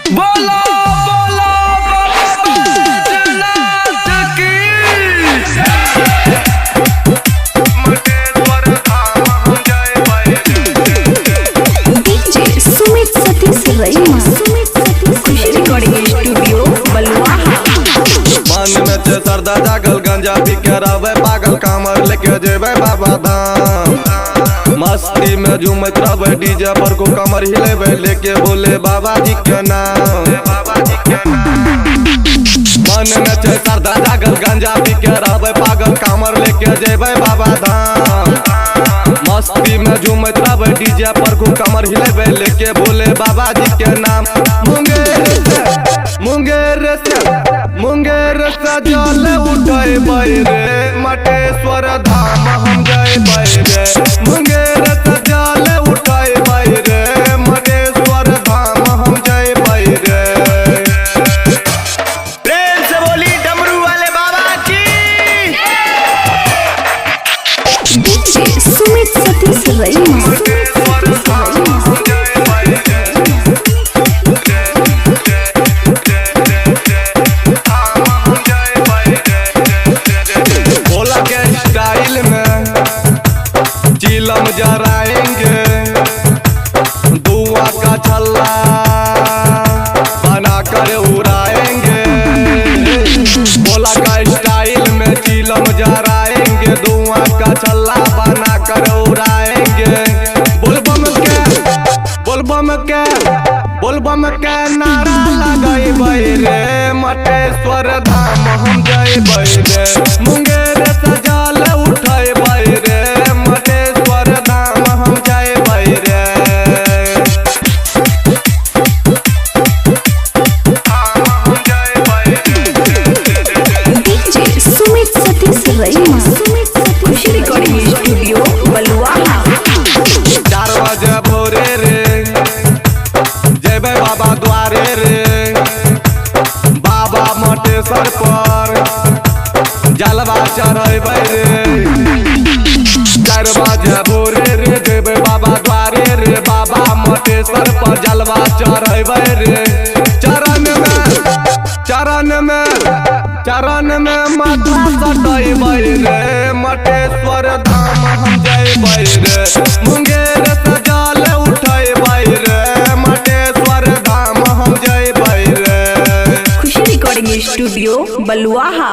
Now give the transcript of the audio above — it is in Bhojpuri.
बोलो बोलो बैजनाथ की। डीजे सुमित सतीश रईमा, खुशी रिकॉर्डिंग स्टूडियो बलुआहा। मन में छे सरदा जागल, गंजा पी के रहबे पागल, कामर लेके जेबे बाबा धाम। मस्ती में झूमत रहबे, डीजे पर को कमर हिलेबे, लेके बोले बाबा जी के नाम। मन में छे सरदा जागल, गंजा पी के रहबे पागल, कामर लेके जेबे बाबा धाम। मस्ती में झूमत रहबे, डीजे पर को कमर हिलेबे, लेके बोले बाबा जी के नाम। मुंगेर से जल उठे रे, मटेश्वर धाम हम जय रे। मुंगेर से जल उठे रे, मटेश्वर धाम हम जय रे। प्रेम से बोली डमरू वाले बाबा की। डीजे सुमित सतीश रईमा। चिलम जराएंगे, धुआं का छल्ला बना कर उड़ाएंगे। भोला का स्टाइल में चिलम जराएंगे, धुआं का छल्ला बना कर उड़ाएंगे। बोलबम के नारा लगाई रे, मटेश्वर धाम हम जय रे। मुंगेर से जल उठाए रे, मटेश्वर धाम हम जय रे। डीजे सुमित सतीश रईमा, खुशी रिकॉर्डिंग स्टूडियो बलुआहा। 4 बजे भोरे रे, जेबे बाबा द्वारे रे। बाबा मटेश्वर पर जलवा चढ़ेबै रे। 4 बजे भोरे रे, जेबे बाबा द्वारे रे। बाबा मटेश्वर पर जलवा चढ़ेबै रे। चरण में माथा सटेबै रे, मटेश्वर धाम हम जय रे। मुंगेर से जल उठेबै रे, मटेश्वर धाम हम जय रे। खुशी रिकॉर्डिंग स्टूडियो बलुआहा।